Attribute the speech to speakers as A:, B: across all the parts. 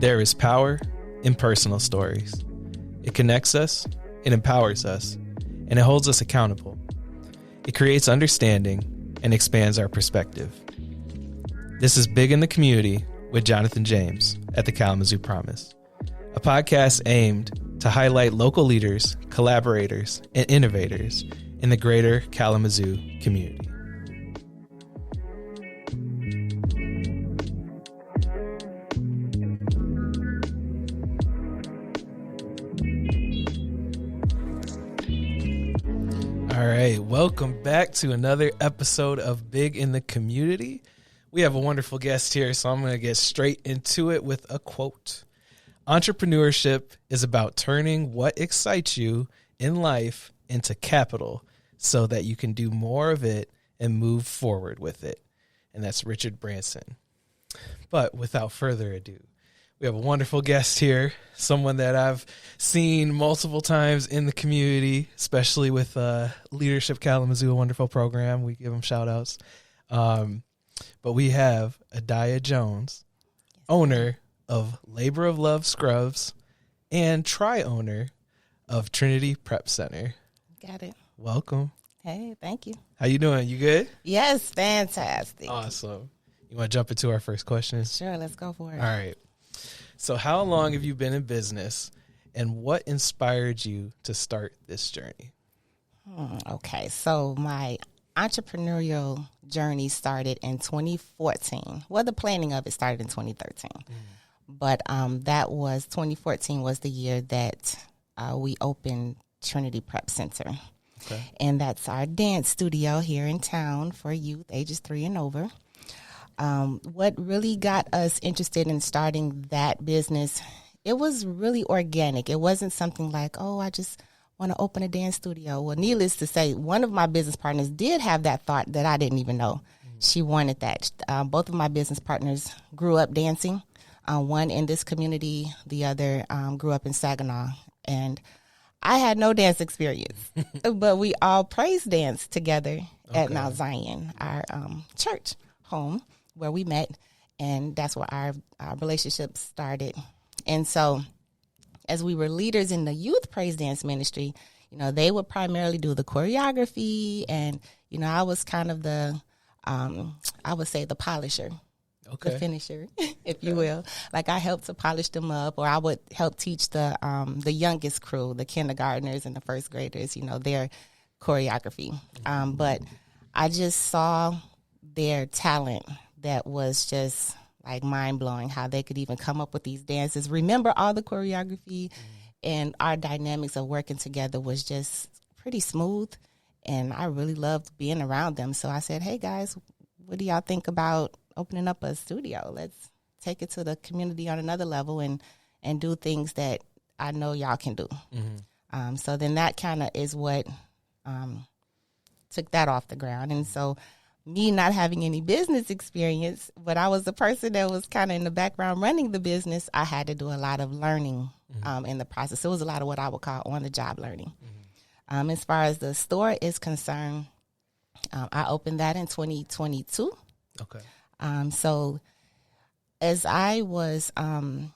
A: There is power in personal stories. It connects us, it empowers us, and it holds us accountable. It creates understanding and expands our perspective. This is Big in the Community with Jonathan James at the Kalamazoo Promise, a podcast aimed to highlight local leaders, collaborators, and innovators in the greater Kalamazoo community. All right, welcome back to another episode of Big in the Community. We have a wonderful guest here, so I'm going to get straight into it with a quote. Entrepreneurship is about turning what excites you in life into capital so that you can do more of it and move forward with it. And that's Richard Branson. But without further ado, we have a wonderful guest here, someone that I've seen multiple times in the community, especially with Leadership Kalamazoo, a wonderful program. We give them shout outs. But we have Adiah Jones, owner of Labor of Love Scrubs and tri-owner of Trinity Prep Center.
B: Got it.
A: Welcome.
B: Hey, thank you.
A: How you doing? You good?
B: Yes, fantastic.
A: Awesome. You want to jump into our first question?
B: Sure, let's go for it.
A: All right. So how long have you been in business, and what inspired you to start this journey?
B: Okay, so my entrepreneurial journey started in 2014. Well, the planning of it started in 2013. But that was 2014 was the year that we opened Trinity Prep Center.
A: Okay.
B: And that's our dance studio here in town for youth ages 3 and over. What really got us interested in starting that business, it was really organic. It wasn't something like, oh, I just want to open a dance studio. Well, needless to say, one of my business partners did have that thought that I didn't even know. She wanted that. Both of my business partners grew up dancing. One in this community, the other grew up in Saginaw. And I had no dance experience, but we all praise dance together at Mount Zion, our church home where we met, and that's where our relationship started. And so as we were leaders in the youth praise dance ministry, you know, they would primarily do the choreography, and, you know, I was kind of the, I would say the polisher.
A: Okay.
B: The finisher, if you will. Like, I helped to polish them up, or I would help teach the youngest crew, the kindergartners and the first graders, you know, their choreography. But I just saw their talent that was just like mind-blowing, how they could even come up with these dances, remember all the choreography, and our dynamics of working together was just pretty smooth, and I really loved being around them. So I said, hey, guys, what do y'all think about opening up a studio? Let's take it to the community on another level and do things that I know y'all can do. So then that kind of is what took that off the ground. And so me not having any business experience, but I was the person that was kind of in the background running the business, I had to do a lot of learning in the process. So it was a lot of what I would call on-the-job learning. As far as the store is concerned, I opened that in 2022.
A: Okay.
B: So as I was going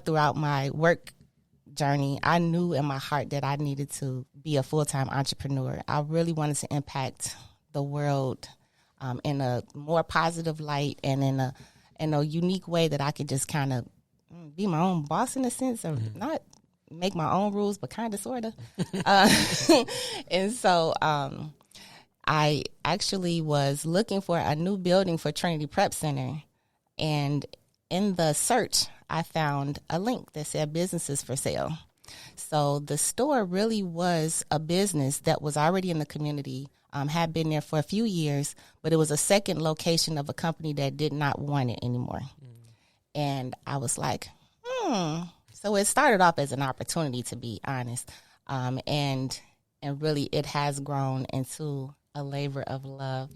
B: throughout my work journey, I knew in my heart that I needed to be a full-time entrepreneur. I really wanted to impact the world in a more positive light, and in a unique way that I could just kind of be my own boss, in a sense, or not make my own rules, but kind of, sort of. And so I actually was looking for a new building for Trinity Prep Center, and in the search, I found a link that said businesses for sale. So the store really was a business that was already in the community, had been there for a few years, but it was a second location of a company that did not want it anymore. And I was like, So it started off as an opportunity, to be honest, and really it has grown into a labor of love.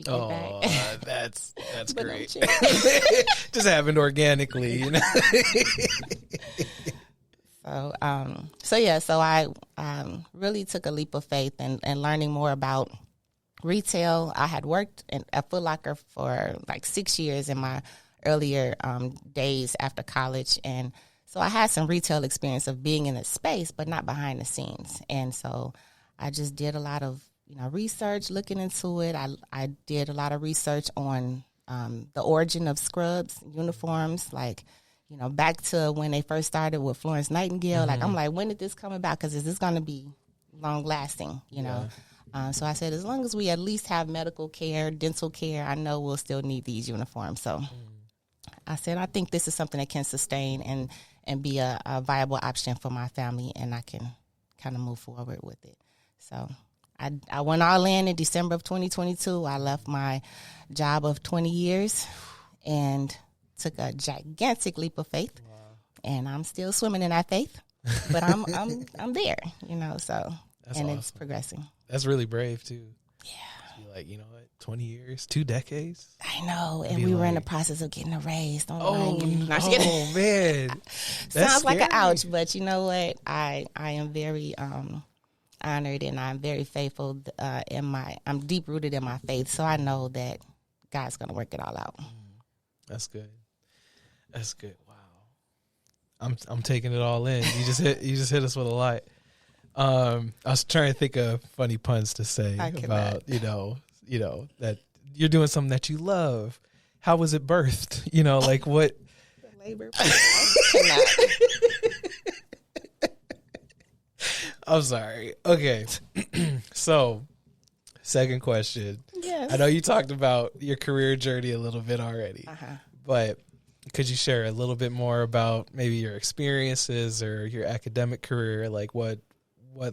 A: That's great. Just happened organically, you know. So I really took a leap of faith and learning more about retail. I had worked at Foot Locker for like 6 years in my
B: earlier days after college. And so I had some retail experience of being in a space, but not behind the scenes. And so I just did a lot of, research, looking into it. I did a lot of research on the origin of scrubs, uniforms, like, back to when they first started with Florence Nightingale.
A: Mm-hmm.
B: Like, I'm like, when did this come about? Because is this going to be long lasting,
A: Yeah.
B: So I said, as long as we at least have medical care, dental care, I know we'll still need these uniforms. So I said, I think this is something that can sustain and be a viable option for my family, and I can kind of move forward with it. So I went all in December of 2022. I left my job of 20 years and took a gigantic leap of faith. Wow. And I'm still swimming in that faith, but I'm there, so. That's and awesome. It's progressing.
A: That's really brave too.
B: Yeah.
A: To be like, 20 years, 2 decades.
B: I know. And we were in the process of getting a raise. Don't
A: man. That's
B: sounds
A: scary.
B: like an ouch, but you know what? I am very honored, and I'm very faithful I'm deep rooted in my faith. So I know that God's going to work it all out.
A: That's good. That's good. Wow. I'm taking it all in. You just hit us with a lot. I was trying to think of funny puns to say about, that you're doing something that you love. How was it birthed? Like what?
B: The labor.
A: I'm sorry. Okay. So, second question.
B: Yes.
A: I know you talked about your career journey a little bit already, but could you share a little bit more about maybe your experiences or your academic career? Like what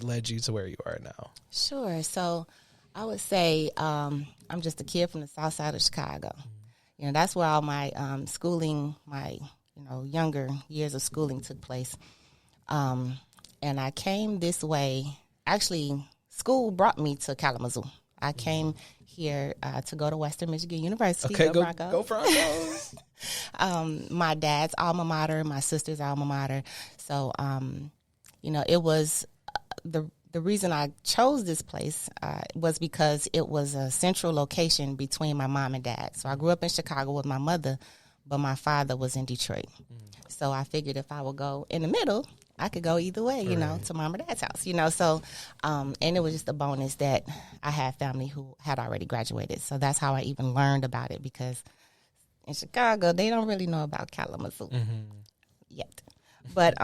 A: led you to where you are now?
B: Sure. So I would say I'm just a kid from the south side of Chicago. That's where all my schooling, my younger years of schooling took place. And I came this way. Actually, school brought me to Kalamazoo. I came here to go to Western Michigan University.
A: Okay,
B: go Broncos.
A: Go Broncos.
B: My dad's alma mater, my sister's alma mater. So, it was the reason I chose this place was because it was a central location between my mom and dad. So I grew up in Chicago with my mother, but my father was in Detroit. So I figured if I would go in the middle, I could go either way, to mom or dad's house, So, and it was just a bonus that I had family who had already graduated. So that's how I even learned about it, because in Chicago, they don't really know about Kalamazoo yet. But,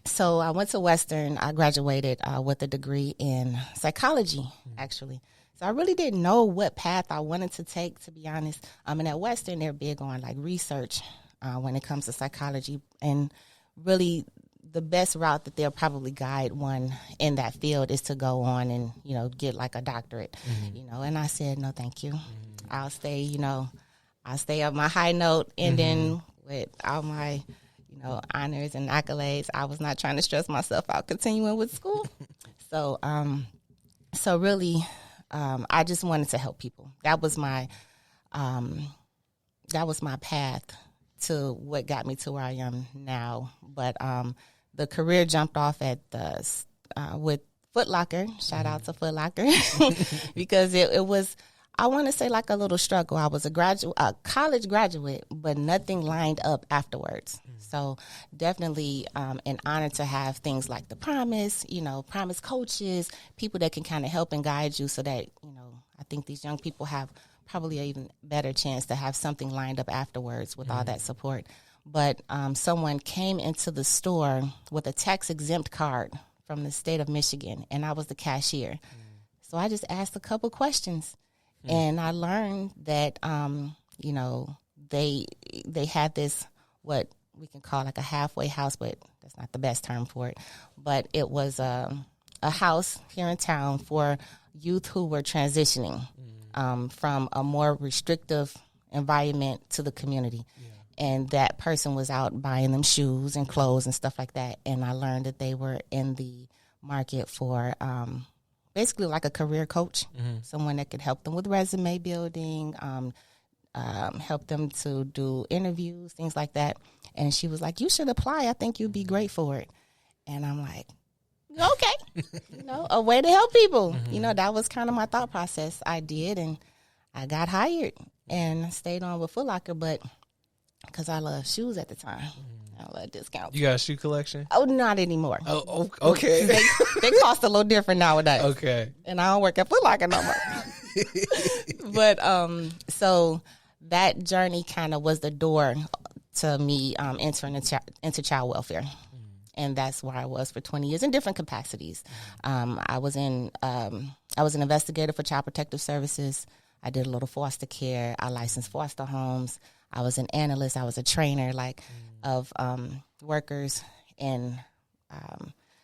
B: so I went to Western. I graduated with a degree in psychology, actually. So I really didn't know what path I wanted to take, to be honest. And at Western, they're big on like research when it comes to psychology, and really the best route that they'll probably guide one in that field is to go on and get like a doctorate. And I said, no, thank you. I'll stay up my high note, and then with all my honors and accolades, I was not trying to stress myself out continuing with school. So really, I just wanted to help people. That was my path to what got me to where I am now. But the career jumped off at with Foot Locker. Shout out to Foot Locker because it was, I want to say, like a little struggle. I was a college graduate, but nothing lined up afterwards. So definitely an honor to have things like the Promise, Promise coaches, people that can kind of help and guide you so that, I think these young people have probably an even better chance to have something lined up afterwards with all that support. But someone came into the store with a tax-exempt card from the state of Michigan, and I was the cashier. So I just asked a couple questions. And I learned that, they had this, what we can call like a halfway house, but that's not the best term for it. But it was a house here in town for youth who were transitioning from a more restrictive environment to the community. And that person was out buying them shoes and clothes and stuff like that. And I learned that they were in the market for basically like a career coach, someone that could help them with resume building, help them to do interviews, things like that. And she was like, you should apply. I think you'd be great for it. And I'm like, okay, a way to help people. That was kind of my thought process. I did, and I got hired and stayed on with Foot Locker. But because I love shoes at the time. I love discounts.
A: You got a shoe collection?
B: Oh, not anymore.
A: Oh, okay.
B: They cost a little different nowadays.
A: Okay.
B: And I don't work at Foot Locker no more. But so that journey kind of was the door to me entering into child welfare. And that's where I was for 20 years in different capacities. I was an investigator for Child Protective Services. I did a little foster care. I licensed foster homes. I was an analyst. I was a trainer, of workers, and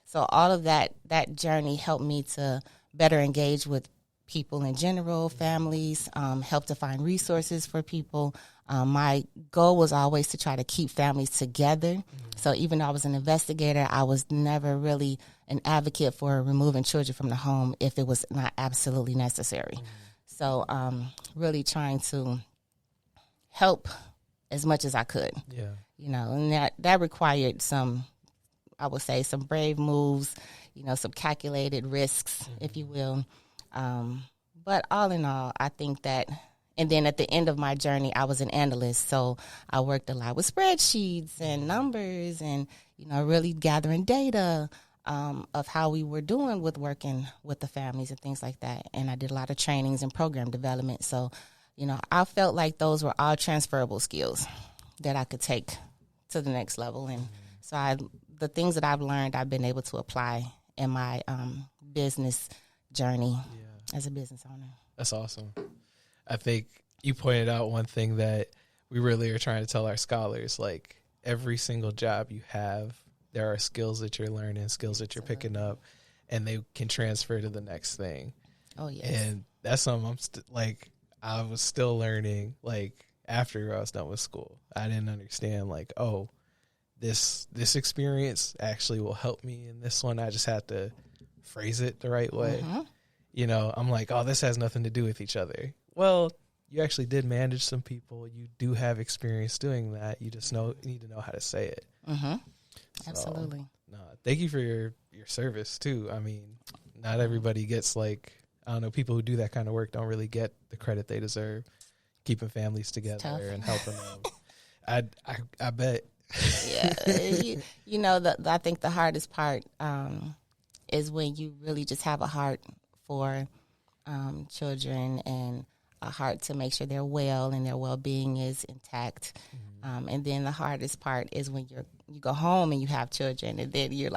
B: so all of that journey helped me to better engage with people in general, families, help to find resources for people. My goal was always to try to keep families together. So even though I was an investigator, I was never really an advocate for removing children from the home if it was not absolutely necessary. So really trying to help as much as I could.
A: Yeah.
B: And that required some, I would say, some brave moves, some calculated risks, if you will. But all in all, I think that, and then at the end of my journey, I was an analyst. So I worked a lot with spreadsheets and numbers and, really gathering data of how we were doing with working with the families and things like that. And I did a lot of trainings and program development. So, I felt like those were all transferable skills that I could take to the next level. And so the things that I've learned, I've been able to apply in my business journey as a business owner.
A: That's awesome. I think you pointed out one thing that we really are trying to tell our scholars, like every single job you have, there are skills that you're learning, skills that you're picking up, and they can transfer to the next thing. Oh, yes. And that's something I was still learning, after I was done with school. I didn't understand, this experience actually will help me in this one. I just had to phrase it the right way. I'm like, oh, this has nothing to do with each other. Well, you actually did manage some people. You do have experience doing that. You just need to know how to say it.
B: Absolutely.
A: Thank you for your service too. I mean, not everybody gets people who do that kind of work don't really get the credit they deserve, keeping families together and helping them. I bet.
B: Yeah. I think the hardest part is when you really just have a heart for children and a heart to make sure they're well and their well-being is intact. And then the hardest part is when you go home and you have children, and then you're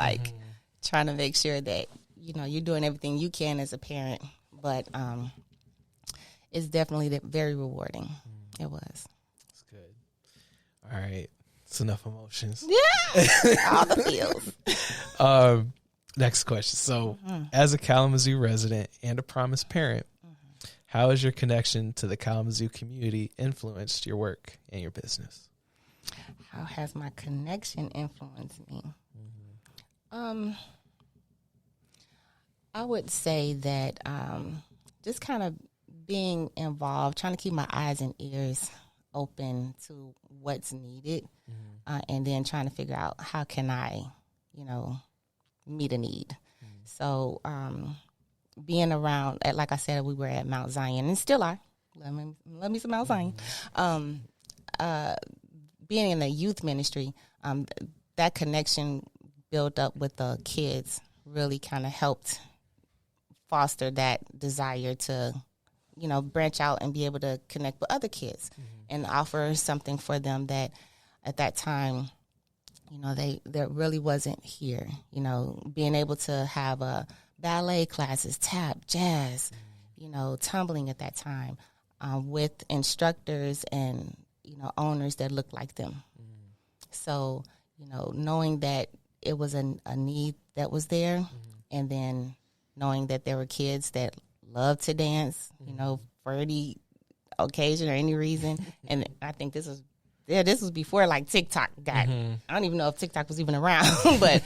B: trying to make sure that you're doing everything you can as a parent. But it's definitely very rewarding. It was.
A: That's good. All right. It's enough emotions.
B: Yeah. All the feels.
A: Next question. So, as a Kalamazoo resident and a Promise parent, how has your connection to the Kalamazoo community influenced your work and your business?
B: How has my connection influenced me? I would say that just kind of being involved, trying to keep my eyes and ears open to what's needed, and then trying to figure out how can I, meet a need. So being around, like I said, we were at Mount Zion and still are. Love me some Mount Zion. Being in the youth ministry, that connection built up with the kids really kind of helped foster that desire to, branch out and be able to connect with other kids and offer something for them that at that time, there really wasn't here. Being able to have ballet classes, tap, jazz, tumbling at that time with instructors and, owners that looked like them. So, knowing that it was a need that was there, and then knowing that there were kids that loved to dance, for any occasion or any reason. And I think this was before TikTok got, I don't even know if TikTok was even around, but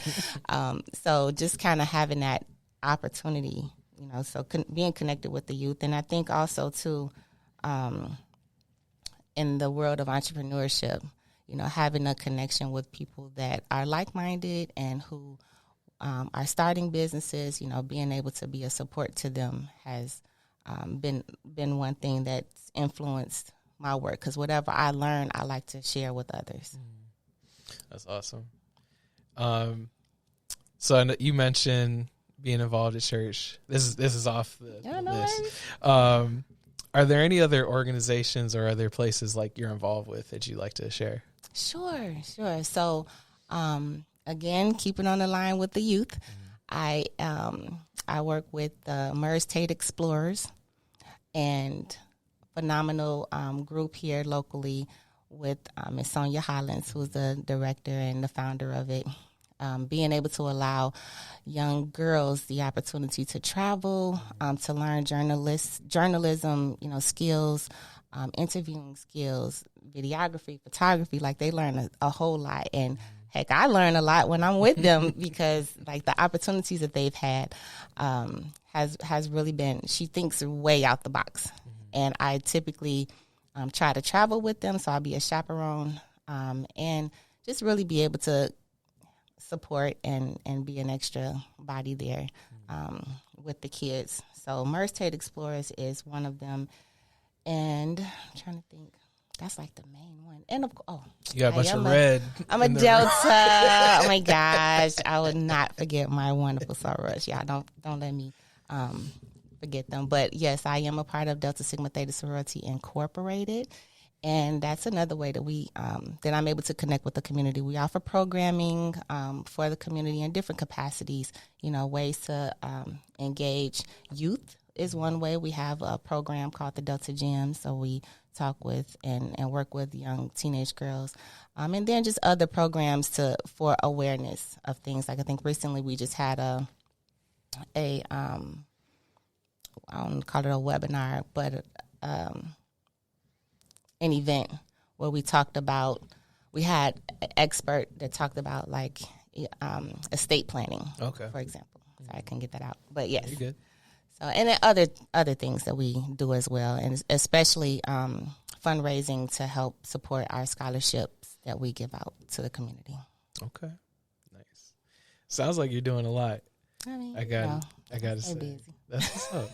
B: so just kind of having that opportunity, so being connected with the youth. And I think also too, in the world of entrepreneurship, having a connection with people that are like-minded and who are starting businesses, being able to be a support to them has been one thing that's influenced my work, because whatever I learn, I like to share with others.
A: That's awesome. So I know you mentioned being involved at church. This is off the list. Are there any other organizations or other places like you're involved with that you'd like to share?
B: Sure. So, again, keeping on the line with the youth, I work with the MERS Tate Explorers, and phenomenal group here locally with Ms. Sonia Hollins, who's the director and the founder of it. Being able to allow young girls the opportunity to travel, to learn journalism, skills, interviewing skills, videography, photography. Like, they learn a whole lot. And heck, I learn a lot when I'm with them because, like, the opportunities that they've had has really been, she thinks way out the box. And I typically try to travel with them, so I'll be a chaperone, and just really be able to support and be an extra body there with the kids. So MERS Tate Explorers is one of them. And I'm trying to think. That's like the main one. And of course,
A: you got a bunch of red.
B: I'm a Delta. Oh my gosh. I would not forget my wonderful sorors. Yeah, don't let me forget them. But yes, I am a part of Delta Sigma Theta Sorority Incorporated. And that's another way that that I'm able to connect with the community. We offer programming for the community in different capacities, ways to engage youth is one way. We have a program called the Delta Gym, so we talk with and work with young teenage girls. And then just other programs for awareness of things. Like, I think recently we just had I don't call it a webinar, but an event where we had an expert that talked about, like, estate planning, for example. So I can get that out. But yes. You're good. So, and then other things that we do as well, and especially fundraising to help support our scholarships that we give out to the community. Okay.
A: Nice. Sounds like you're doing a lot.
B: I mean,
A: I got to say.
B: Busy.
A: That's what's up.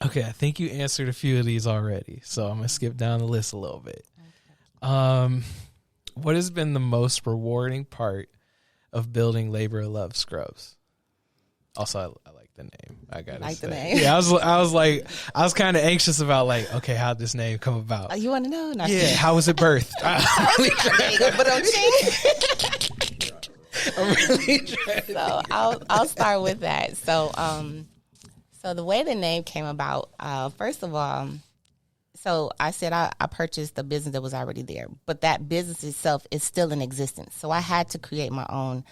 A: Okay, I think you answered a few of these already, so I'm going to skip down the list a little bit. Okay. What has been the most rewarding part of building Labor of Love Scrubs? Also, I like the name. I got to say.
B: The name?
A: Yeah, I was kind of anxious about, like, okay, how'd this name come about?
B: You want to know? No,
A: yeah, how was it birthed? I'm really trying.
B: So I'll start with that. So the way the name came about, first of all, so I said I purchased the business that was already there, but that business itself is still in existence. So I had to create my own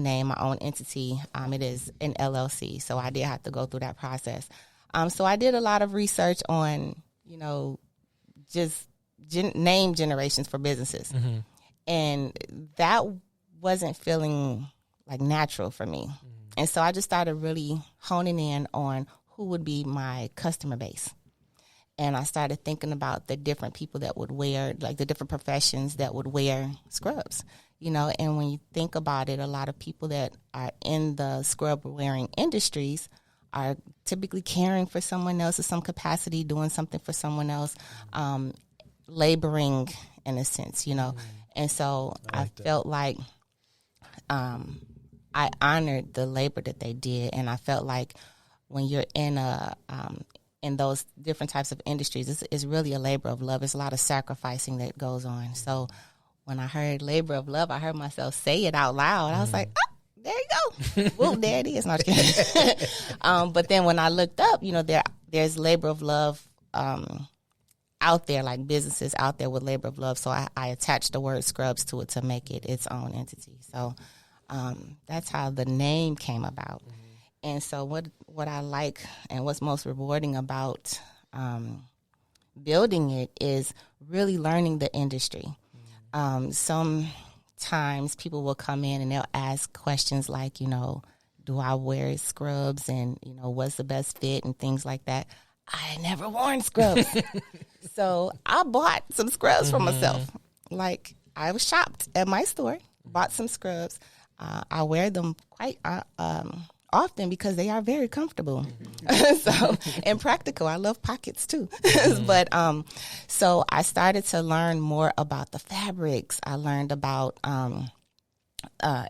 B: name, my own entity. It is an LLC, so I did have to go through that process. So I did a lot of research on, just name generations for businesses, and that wasn't feeling like natural for me. And so I just started really honing in on who would be my customer base. And I started thinking about the different people that would wear, like the different professions that would wear scrubs, and when you think about it, a lot of people that are in the scrub wearing industries are typically caring for someone else in some capacity, doing something for someone else, laboring in a sense, And so I felt like I honored the labor that they did, and I felt like when you're in in those different types of industries, it's really a labor of love. There's a lot of sacrificing that goes on. So when I heard labor of love, I heard myself say it out loud. I was like, oh, there you go. Well, there it is. Not kidding. But then when I looked up, there's labor of love out there, like businesses out there with labor of love. So I attached the word scrubs to it to make it its own entity. So that's how the name came about. And so what I like and what's most rewarding about building it is really learning the industry. Sometimes people will come in and they'll ask questions like, do I wear scrubs, and, what's the best fit and things like that. I had never worn scrubs. So I bought some scrubs for myself. Like, I was shopped at my store, bought some scrubs. I wear them quite often because they are very comfortable. So, and practical. I love pockets too. But so I started to learn more about the fabrics. I learned about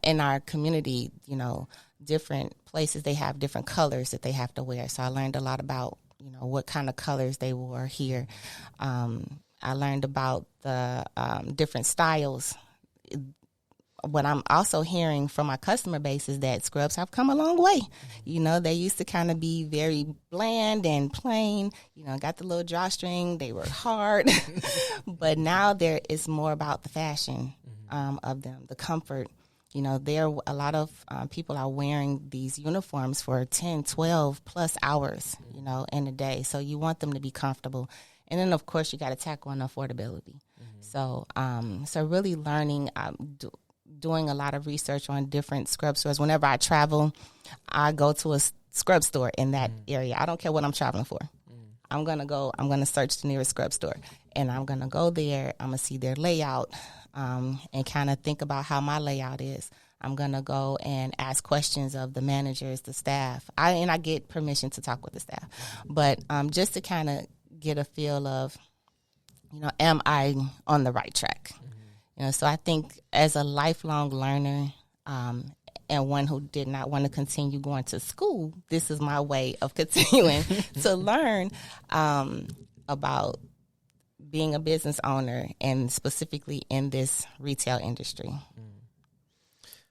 B: in our community, you know, different places they have different colors that they have to wear. So I learned a lot about, you know, what kind of colors they wore here. I learned about the different styles. What I'm also hearing from my customer base is that scrubs have come a long way. You know, they used to kind of be very bland and plain, you know, got the little drawstring, they were hard. But now there is more about the fashion of them, the comfort. You know, a lot of people are wearing these uniforms for 10, 12 plus hours, you know, in a day. So you want them to be comfortable. And then, of course, you got to tackle on affordability. So really learning, doing a lot of research on different scrub stores. Whenever I travel, I go to a scrub store in that area. I don't care what I'm traveling for. I'm going to search the nearest scrub store. And I'm going to go there. I'm going to see their layout and kind of think about how my layout is. I'm going to go and ask questions of the managers, the staff. I get permission to talk with the staff. But just to kind of get a feel of, you know, am I on the right track? You know, so I think as a lifelong learner and one who did not want to continue going to school, this is my way of continuing to learn about being a business owner and specifically in this retail industry.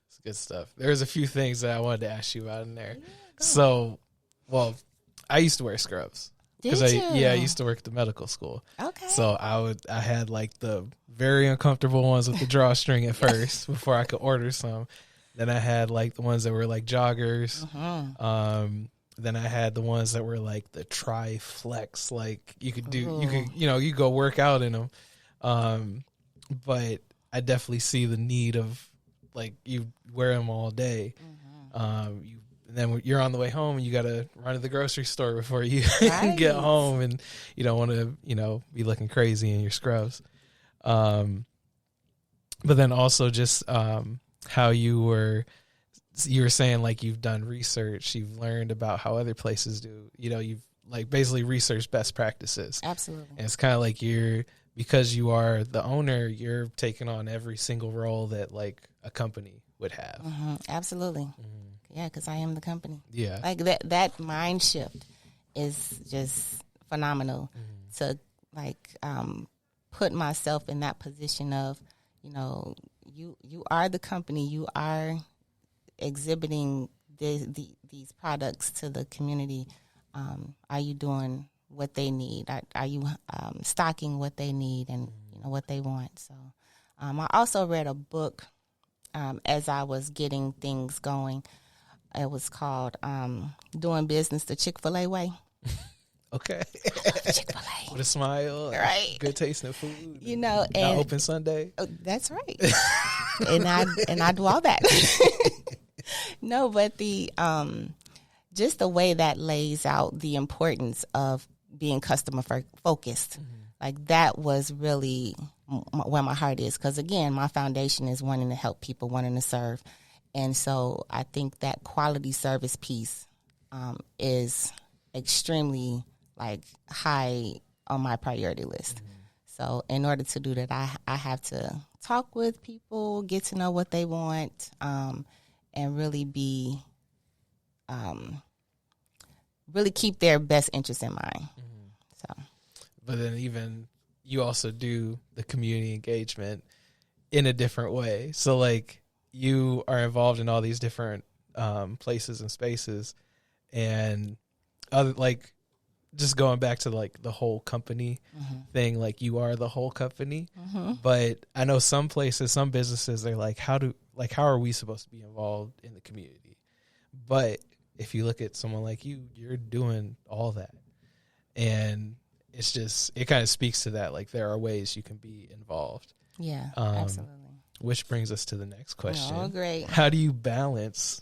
A: It's good stuff. There's a few things that I wanted to ask you about in there. So, well, I used to wear scrubs. Because I used to work at the medical school. Okay. So I had like the very uncomfortable ones with the drawstring at first before I could order some. Then I had like the ones that were like joggers. Then I had the ones that were like the tri-flex, like you could you go work out in them. But I definitely see the need of like you wear them all day. And then you're on the way home and you got to run to the grocery store before you get home, and you don't want to, you know, be looking crazy in your scrubs. But then also just how you were saying, like, you've done research, you've learned about how other places do, you know, you've like basically researched best practices. Absolutely. And it's kind of like because you are the owner, you're taking on every single role that like a company would have.
B: Absolutely. Yeah, because I am the company. Yeah. Like that mind shift is just phenomenal to like put myself in that position of, you know, you are the company, you are exhibiting these products to the community. Are you doing what they need? Are you stocking what they need and, you know, what they want? So I also read a book as I was getting things going. It was called Doing Business the Chick-fil-A Way.
A: Okay.
B: Chick-fil-A.
A: With a smile. Right. Good tasting of food.
B: You know, and
A: not open Sunday.
B: Oh, that's right. and I do all that. No, but the just the way that lays out the importance of being customer focused. Like that was really where my heart is, because again, my foundation is wanting to help people, wanting to serve. And so I think that quality service piece is extremely like high on my priority list. So in order to do that, I have to talk with people, get to know what they want, and really really keep their best interests in mind. So,
A: but then even you also do the community engagement in a different way. So like, you are involved in all these different places and spaces, and other, like, just going back to like the whole company thing, like you are the whole company. But I know some places, some businesses, they're like, how are we supposed to be involved in the community? But if you look at someone like you, you're doing all that, and it's just, it kind of speaks to that. Like there are ways you can be involved.
B: Yeah, absolutely.
A: Which brings us to the next question.
B: Oh, great.
A: How do you balance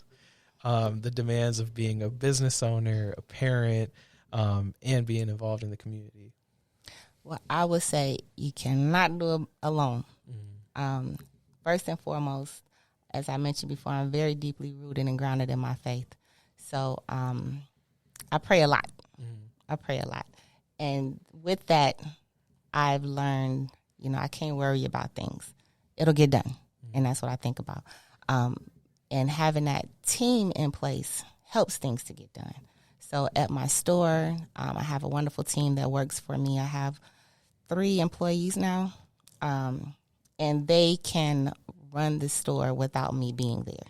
A: the demands of being a business owner, a parent, and being involved in the community?
B: Well, I would say you cannot do it alone. First and foremost, as I mentioned before, I'm very deeply rooted and grounded in my faith. So I pray a lot.
A: Mm-hmm.
B: I pray a lot. And with that, I've learned, I can't worry about things. It'll get done. Mm-hmm. And that's what I think about. And having that team in place helps things to get done. So at my store, I have a wonderful team that works for me. I have 3 employees now, and they can run the store without me being there.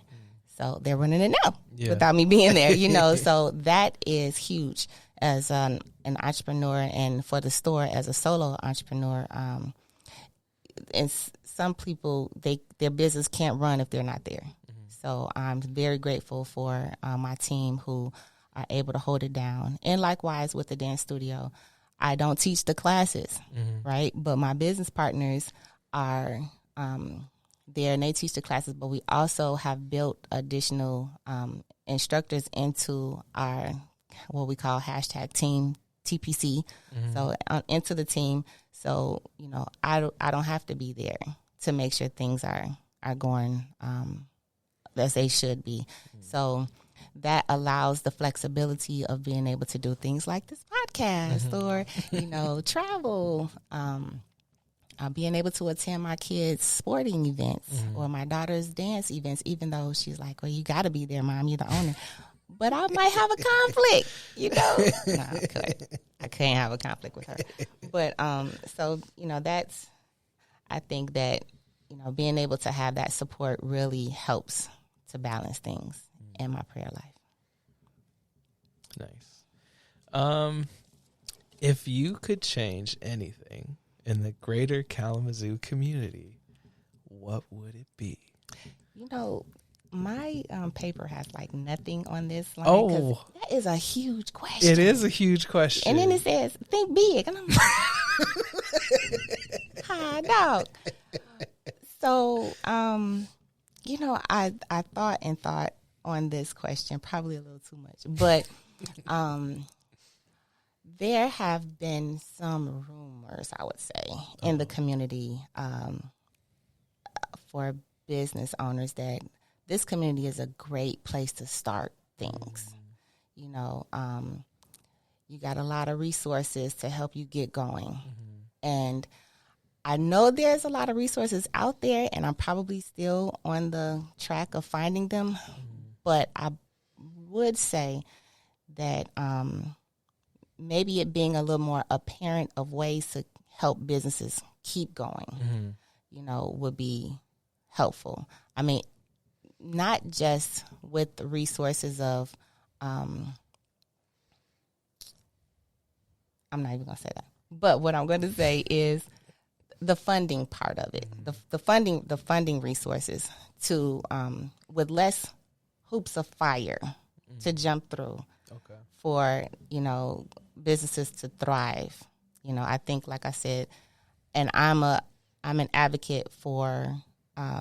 B: So they're running it now without me being there, So that is huge as an entrepreneur, and for the store as a solo entrepreneur. And some people, their business can't run if they're not there. Mm-hmm. So I'm very grateful for my team who are able to hold it down. And likewise with the dance studio, I don't teach the classes, right? But my business partners are there and they teach the classes, but we also have built additional instructors into our, what we call #team TPC. So into the team. So, I don't have to be there to make sure things are going as they should be. So that allows the flexibility of being able to do things like this podcast or, travel, being able to attend my kids' sporting events or my daughter's dance events, even though she's like, well, you got to be there, Mom, you're the owner. But I might have a conflict, No, I can't have a conflict with her. But, that's, I think that, being able to have that support really helps to balance things in my prayer life.
A: Nice. If you could change anything in the greater Kalamazoo community, what would it be?
B: My paper has nothing on this line.
A: Oh,
B: that is a huge question.
A: It is a huge question.
B: And then it says, think big. And I'm like, hi, dog. So, I thought on this question, probably a little too much, but there have been some rumors, I would say, in the community for business owners that this community is a great place to start things. You got a lot of resources to help you get going. And I know there's a lot of resources out there, and I'm probably still on the track of finding them. But I would say that maybe it being a little more apparent of ways to help businesses keep going, would be helpful. I mean, not just with the resources of, I'm not even going to say that. But what I'm going to say is the funding part of it, the funding resources to, with less hoops of fire to jump through for, businesses to thrive. I think, like I said, and I'm an advocate for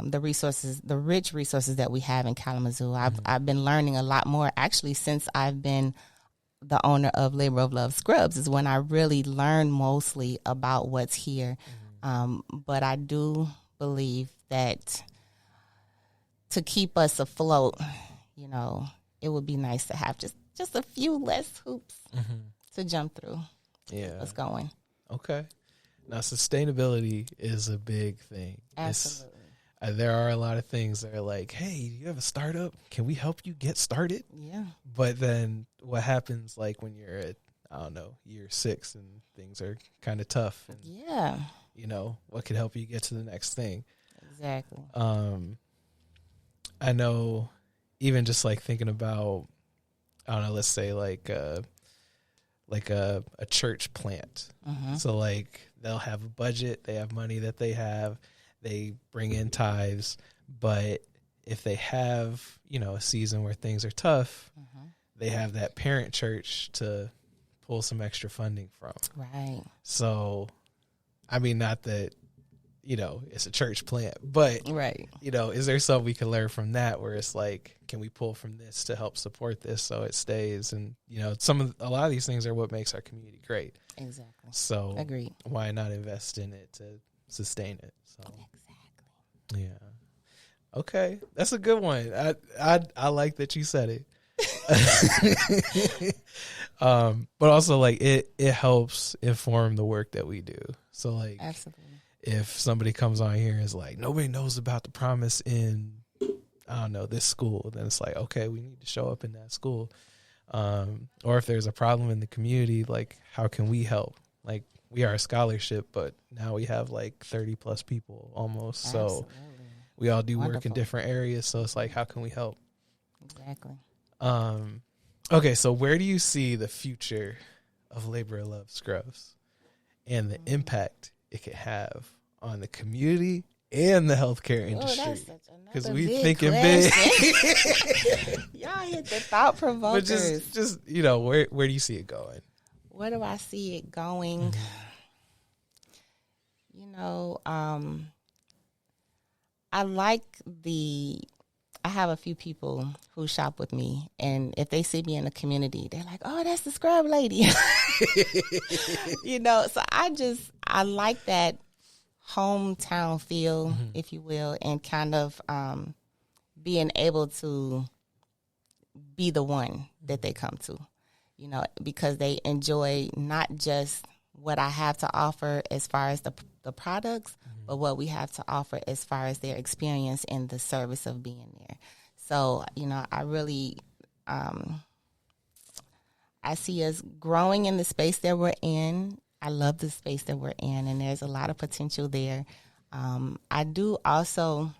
B: the resources, the rich resources that we have in Kalamazoo. I've been learning a lot more actually since I've been the owner of Labor of Love Scrubs is when I really learned mostly about what's here. But I do believe that to keep us afloat, it would be nice to have just a few less hoops to jump through.
A: Yeah.
B: What's going.
A: Okay. Now, sustainability is a big thing.
B: Absolutely.
A: There are a lot of things that are like, hey, you have a startup? Can we help you get started?
B: Yeah.
A: But then what happens like when you're at, year 6 and things are kind of tough? And,
B: yeah.
A: What could help you get to the next thing?
B: Exactly.
A: I know even just thinking about, let's say like a church plant. So they'll have a budget, they have money that they bring in tithes, but if they have, a season where things are tough, they have that parent church to pull some extra funding from.
B: Right.
A: So, not that, it's a church plant, but,
B: right.
A: Is there something we can learn from that where it's can we pull from this to help support this so it stays? And, a lot of these things are what makes our community great.
B: Exactly.
A: So
B: agreed.
A: Why not invest in it to sustain it? So
B: exactly.
A: Yeah. Okay. That's a good one. I like that you said it. But also like it helps inform the work that we do. So like,
B: Absolutely.
A: if somebody comes on here and is like, nobody knows about the promise in, I don't know, this school, then it's like, okay, we need to show up in that school. Or if there's a problem in the community, like, how can we help? Like, we are a scholarship, but now we have like 30 plus people almost.
B: Absolutely.
A: So we all do work in
B: Wonderful.
A: different areas. So it's like, how can we help?
B: Exactly.
A: Okay, so where do you see the future of Labor of Love Scrubs and the impact it could have on the community and the healthcare industry? Because we thinking big.
B: Y'all hit the thought
A: But
B: provokers.
A: just you know, where do you see it going?
B: Where do I see it going? You know, I have a few people who shop with me, and if they see me in the community, they're like, "Oh, that's the scrub lady." You know, so I like that hometown feel, if you will, and kind of being able to be the one that they come to, you know, because they enjoy not just what I have to offer as far as the products, but what we have to offer as far as their experience in the service of being there. So, you know, I really, I see us growing in the space that we're in. I love the space that we're in, and there's a lot of potential there. I do also,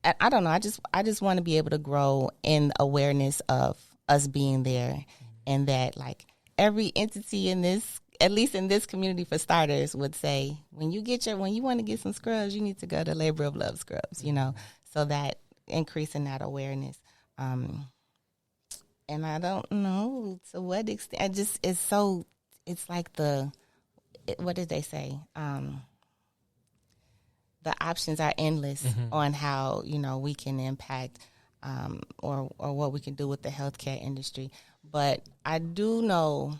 B: I don't know, I just want to be able to grow in awareness of us being there, and that like every entity in this, at least in this community for starters, would say, when you want to get some scrubs, you need to go to Labor of Love Scrubs, you know, so that increasing that awareness. And I don't know to what extent, it's like what did they say? The options are endless on how, you know, we can impact or what we can do with the healthcare industry. But I do know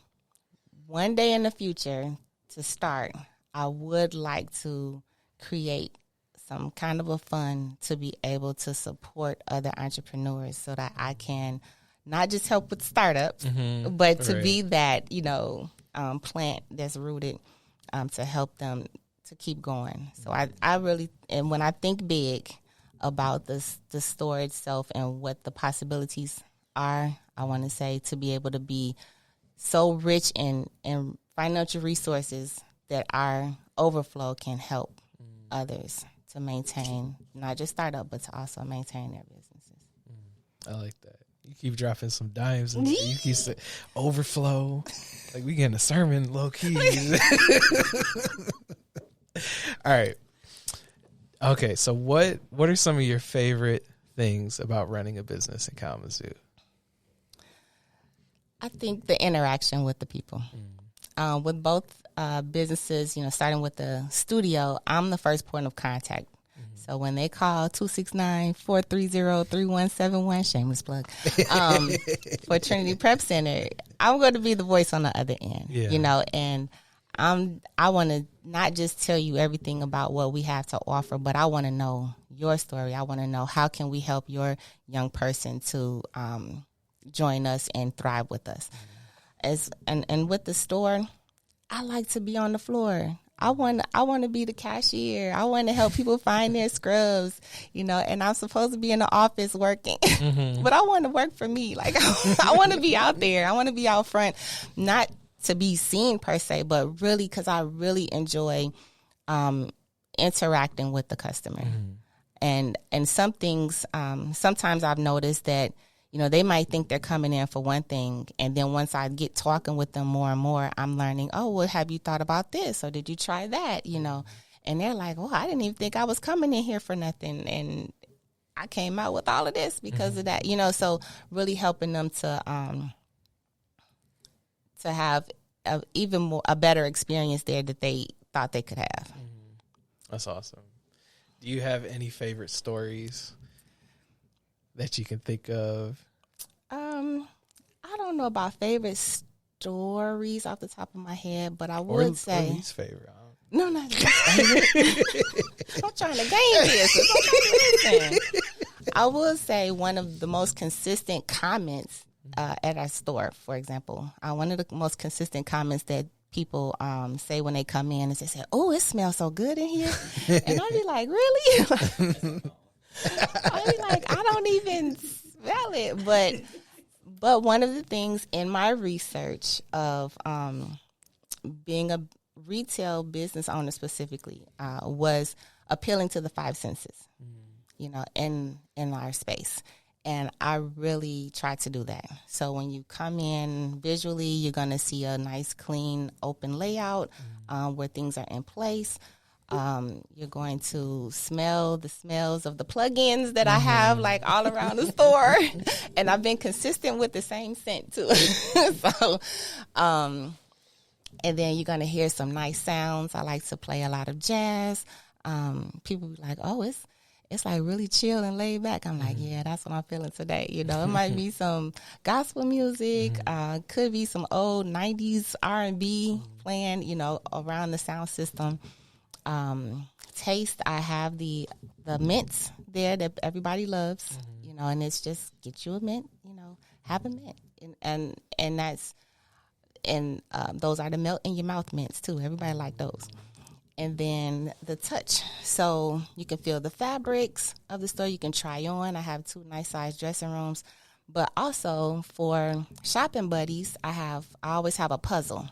B: one day in the future, to start, I would like to create some kind of a fund to be able to support other entrepreneurs so that I can not just help with startups, but to be that, you know, plant that's rooted to help them to keep going. So I really, and when I think big about the store itself and what the possibilities are, I want to say to be able to be so rich in financial resources that our overflow can help others to maintain, not just startup, but to also maintain their businesses.
A: I like that. You keep dropping some dimes in there. You keep saying overflow. Like we getting a sermon low key. All right. Okay, so what are some of your favorite things about running a business in Kalamazoo?
B: I think the interaction with the people. With both businesses, you know, starting with the studio, I'm the first point of contact. So when they call 269-430-3171, shameless plug, for Trinity Prep Center, I'm going to be the voice on the other end, you know, and I want to not just tell you everything about what we have to offer, but I want to know your story. I want to know how can we help your young person to join us and thrive with us. And with the store, I like to be on the floor. I want to be the cashier. I want to help people find their scrubs, you know, and I'm supposed to be in the office working, but I want to work for me. Like I want to be out there. I want to be out front, not to be seen per se, but really because I really enjoy interacting with the customer. And some things, sometimes I've noticed that, you know, they might think they're coming in for one thing, and then once I get talking with them more and more, I'm learning, oh, well, have you thought about this, or did you try that, you know? And they're like, oh, I didn't even think I was coming in here for nothing, and I came out with all of this because of that, you know? So really helping them to have a better experience there that they thought they could have.
A: That's awesome. Do you have any favorite stories that you can think of?
B: I don't know about favorite stories off the top of my head, but I would say
A: or least favorite.
B: No, not least favorite. I'm trying to game this. Listen, I will say one of the most consistent comments at our store, for example, one of the most consistent comments that people say when they come in is they say, "Oh, it smells so good in here," and I'll be like, "Really?" I'll be like, "I don't even smell it," but one of the things in my research of being a retail business owner specifically was appealing to the five senses, you know, in our space. And I really try to do that. So when you come in visually, you're going to see a nice, clean, open layout where things are in place. You're going to smell the smells of the plugins that I have like all around the store. And I've been consistent with the same scent too. So, and then you're going to hear some nice sounds. I like to play a lot of jazz. People be like, "Oh, it's like really chill and laid back." I'm like, yeah, that's what I'm feeling today. You know, it might be some gospel music, could be some old 90s R&B playing, you know, around the sound system. Taste, I have the mints there that everybody loves, you know, and it's just get you a mint, you know, have a mint. And that's, and those are the melt in your mouth mints too. Everybody like those. And then the touch. So you can feel the fabrics of the store. You can try on. I have 2 nice size dressing rooms. But also for shopping buddies, I always have a puzzle.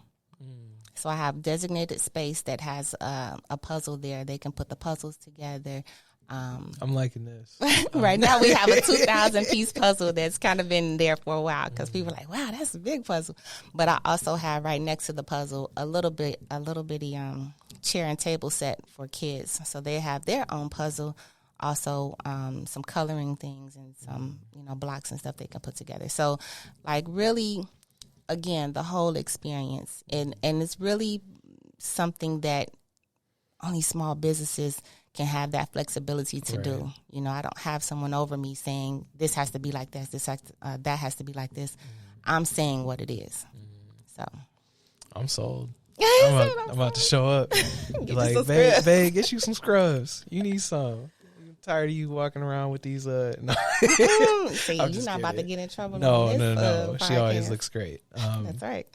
B: So I have designated space that has a puzzle there. They can put the puzzles together.
A: I'm liking this.
B: Right now we have a 2,000-piece puzzle that's kind of been there for a while because people are like, "Wow, that's a big puzzle." But I also have right next to the puzzle a little bitty chair and table set for kids, so they have their own puzzle. Also, some coloring things and some blocks and stuff they can put together. So, like, really, again, the whole experience, and it's really something that only small businesses can have that flexibility to do. You know, I don't have someone over me saying this has to be like this, that has to be like this. I'm saying what it is. So
A: I'm sold. I'm about to show up. Like, babe, get you some scrubs. You need some. I'm tired of you walking around with these. No.
B: See, you're not about to get in trouble.
A: No. She always looks great.
B: That's right.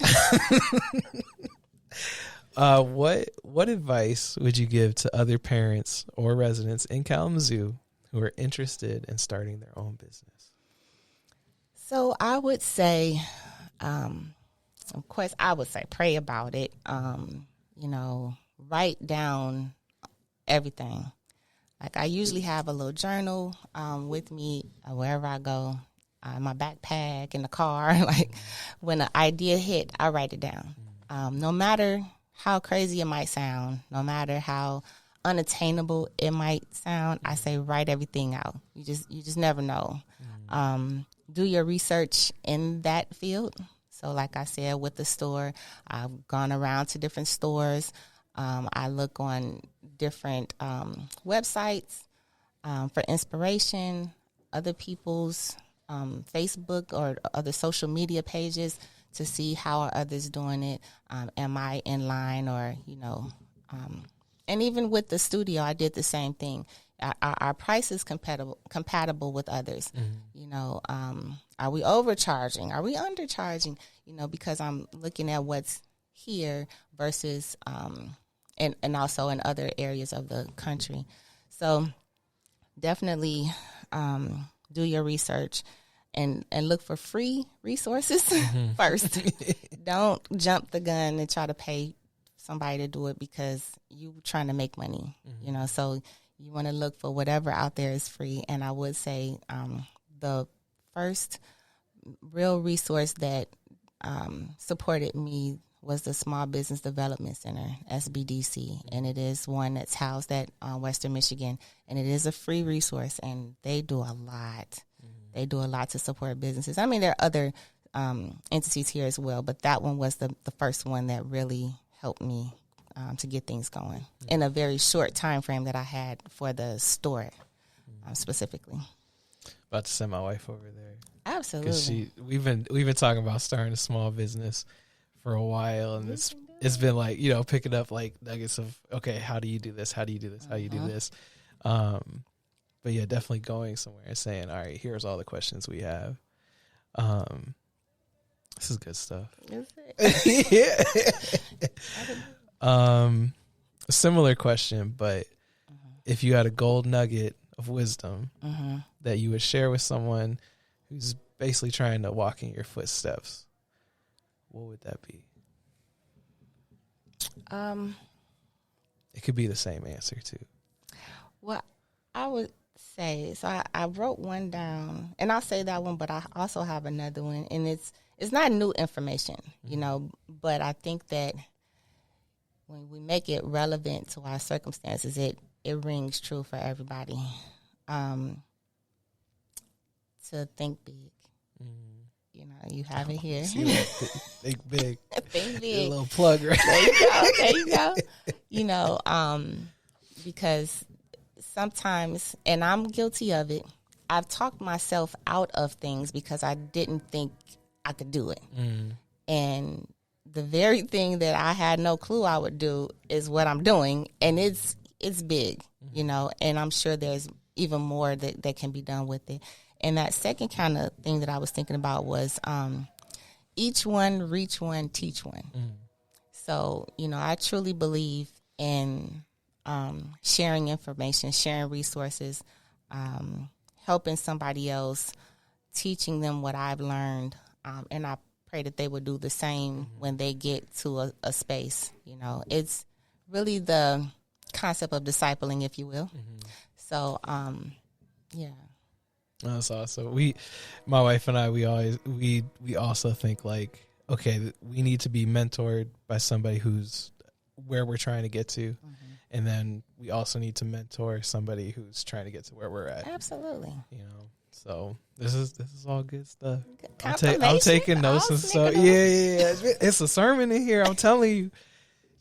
A: What advice would you give to other parents or residents in Kalamazoo who are interested in starting their own business?
B: So I would say, of course, I would say pray about it. Write down everything. Like, I usually have a little journal with me wherever I go, my backpack, in the car. Like, when an idea hit, I write it down. No matter how crazy it might sound, no matter how unattainable it might sound, I say write everything out. You just never know. Do your research in that field. So like I said, with the store, I've gone around to different stores. I look on different websites for inspiration, other people's Facebook or other social media pages to see how are others doing it. Am I in line, or, and even with the studio, I did the same thing. Our price is compatible with others. Are we overcharging? Are we undercharging? Because I'm looking at what's here versus, and also in other areas of the country. So definitely do your research and look for free resources first. Don't jump the gun and try to pay somebody to do it because you're trying to make money, so you want to look for whatever out there is free. And I would say the first real resource that supported me was the Small Business Development Center, SBDC, and it is one that's housed at Western Michigan, and it is a free resource, and they do a lot. They do a lot to support businesses. I mean, there are other entities here as well, but that one was the first one that really helped me to get things going in a very short time frame that I had for the store specifically.
A: About to send my wife over there.
B: Absolutely.
A: We've been talking about starting a small business for a while, and it's been like, picking up like nuggets of, okay, how do you do this? How do you do this? How do you do this? But yeah, definitely going somewhere and saying, all right, here's all the questions we have. This is good stuff.
B: Is it?
A: Yeah. A similar question, but if you had a gold nugget of wisdom that you would share with someone who's basically trying to walk in your footsteps, what would that be? It could be the same answer too.
B: Well, I would say, so I wrote one down, and I'll say that one, but I also have another one, and it's not new information, you know, but I think that when we make it relevant to our circumstances, it rings true for everybody. To think big. You know, you have it here.
A: Think big.
B: Think big.
A: A little plug right
B: There you go. You know, because sometimes, and I'm guilty of it, I've talked myself out of things because I didn't think I could do it. And the very thing that I had no clue I would do is what I'm doing, and it's big, you know, and I'm sure there's even more that can be done with it. And that second kind of thing that I was thinking about was each one, reach one, teach one. So, you know, I truly believe in sharing information, sharing resources, helping somebody else, teaching them what I've learned. And I pray that they would do the same when they get to a space. You know, it's really the concept of discipling, if you will. So, yeah.
A: That's awesome. My wife and I, we also think like, okay, we need to be mentored by somebody who's where we're trying to get to. And then we also need to mentor somebody who's trying to get to where we're at.
B: Absolutely.
A: You know, so this is all good stuff.
B: I'm
A: taking notes and stuff. Yeah. It's a sermon in here. I'm telling you.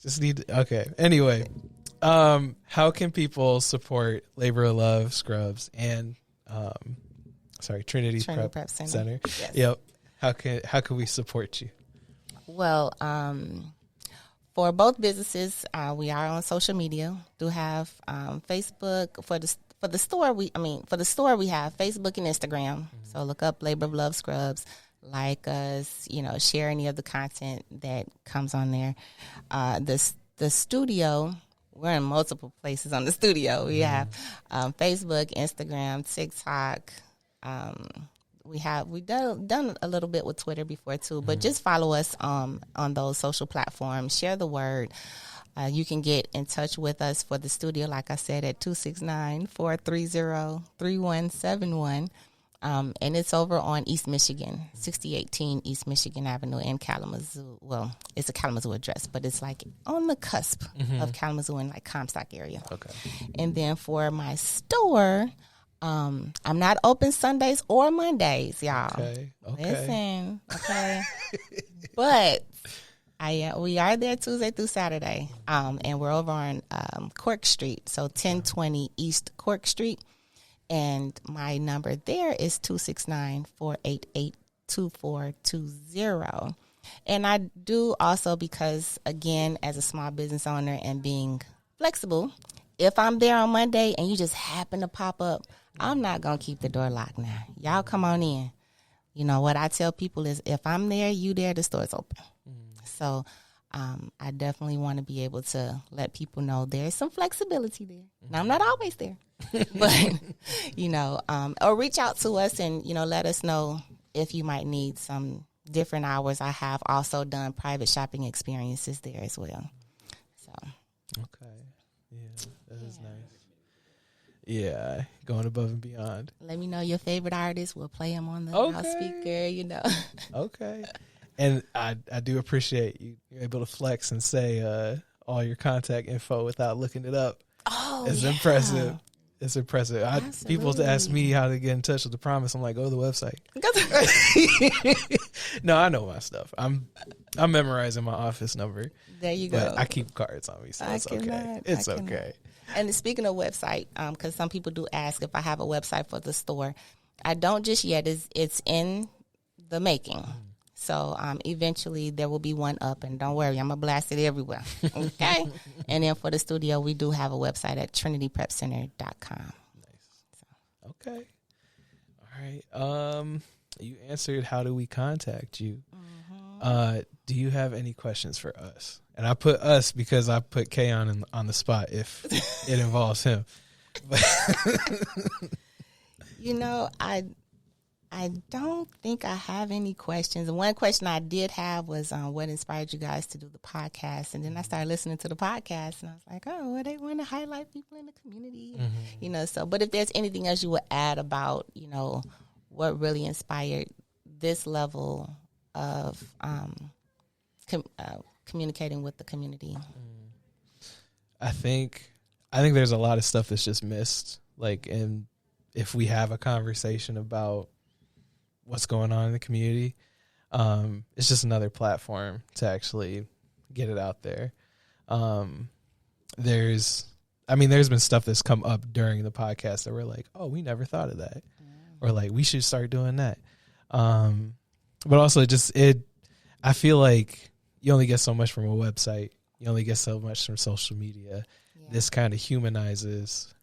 A: Just need to, okay. Anyway, how can people support Labor of Love, Scrubs, and Trinity Prep Center?
B: Yes.
A: Yep. How can we support you?
B: Well, for both businesses, we are on social media. Do have Facebook for the store. For the store we have Facebook and Instagram. So look up Labor of Love Scrubs. Like us, you know, share any of the content that comes on there. The studio, we're in multiple places on the studio. We have Facebook, Instagram, TikTok. We've done a little bit with Twitter before too, but just follow us on those social platforms. Share the word. You can get in touch with us for the studio, like I said, at 269-430-3171. And it's over on East Michigan, 6018 East Michigan Avenue in Kalamazoo. Well, it's a Kalamazoo address, but it's like on the cusp of Kalamazoo and like Comstock area. Okay. And then for my store, I'm not open Sundays or Mondays, y'all.
A: Okay.
B: Listen, okay. But we are there Tuesday through Saturday, and we're over on Cork Street, so 1020 East Cork Street. And my number there is 269-488-2420. And I do also, because, again, as a small business owner and being flexible, if I'm there on Monday and you just happen to pop up, I'm not going to keep the door locked now. Y'all come on in. You know, what I tell people is if I'm there, you there, the store's open. So I definitely want to be able to let people know there's some flexibility there. Now, I'm not always there. But, you know, or reach out to us and, you know, let us know if you might need some different hours. I have also done private shopping experiences there as well. So.
A: Okay. Yeah, that is nice. Yeah, going above and beyond.
B: Let me know your favorite artist. We'll play them on the loudspeaker, you know. Okay.
A: And I do appreciate you're able to flex and say all your contact info without looking it up.
B: Oh,
A: it's impressive. It's impressive. People ask me how to get in touch with The Promise. I'm like, go to the website. No, I know my stuff. I'm memorizing my office number.
B: There you go.
A: But I keep cards on me, so it's okay. It's okay.
B: And speaking of website, because some people do ask if I have a website for the store. I don't just yet. It's in the making. So eventually there will be one up, and don't worry, I'm going to blast it everywhere. Okay? And then for the studio, we do have a website at trinityprepcenter.com.
A: Nice. So. Okay. All right. You answered, how do we contact you? Do you have any questions for us? And I put us because I put Kay on the spot if it involves him.
B: You know, I don't think I have any questions. And one question I did have was what inspired you guys to do the podcast? And then I started listening to the podcast, and I was like, oh, well, they want to highlight people in the community. Mm-hmm. You know, so, but if there's anything else you would add about, you know, what really inspired this level of communicating with the community?
A: I think there's a lot of stuff that's just missed. Like, and if we have a conversation about what's going on in the community, it's just another platform to actually get it out there. There's been stuff that's come up during the podcast that we're like, oh, we never thought of that. Or like, we should start doing that. But also I feel like you only get so much from a website. You only get so much from social media. Yeah. This kind of humanizes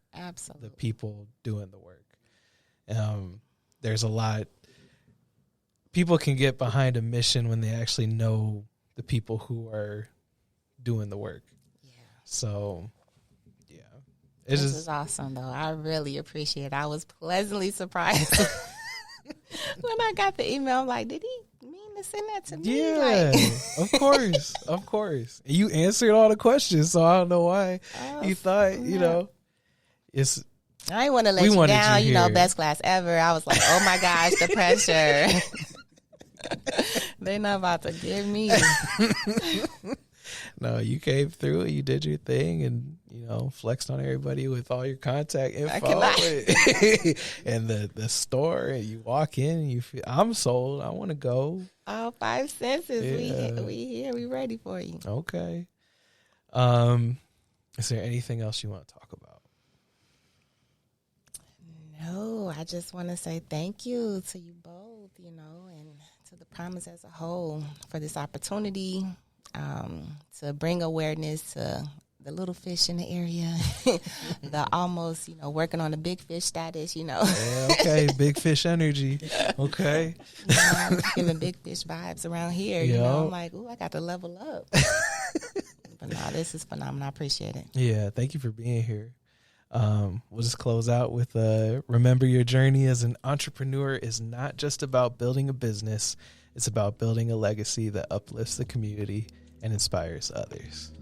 A: the people doing the work. There's a lot. People can get behind a mission when they actually know the people who are doing the work. Yeah. So, yeah.
B: This is awesome, though. I really appreciate it. I was pleasantly surprised when I got the email. I'm like, did he mean to send that to me?
A: Yeah, like, of course. You answered all the questions, so I don't know why you thought, you know, it's.
B: I didn't want to let you down, you know, best class ever. I was like, oh my gosh, the pressure. They're not about to give me.
A: No, you came through and you did your thing and, you know, flexed on everybody with all your contact info and the store, and you walk in and you feel, I'm sold. I want to go.
B: All five senses. Yeah. We here. We ready for you.
A: Okay. Is there anything else you want to talk about?
B: No, I just want to say thank you to you both, you know, and to the Promise as a whole for this opportunity to bring awareness to the little fish in the area, the almost, you know, working on the big fish status, you know.
A: Yeah, okay, big fish energy. Okay.
B: You know, I'm giving big fish vibes around here, you know. I'm like, ooh, I got to level up. But no, this is phenomenal. I appreciate it.
A: Yeah, thank you for being here. We'll just close out with remember, your journey as an entrepreneur is not just about building a business. It's about building a legacy that uplifts the community and inspires others.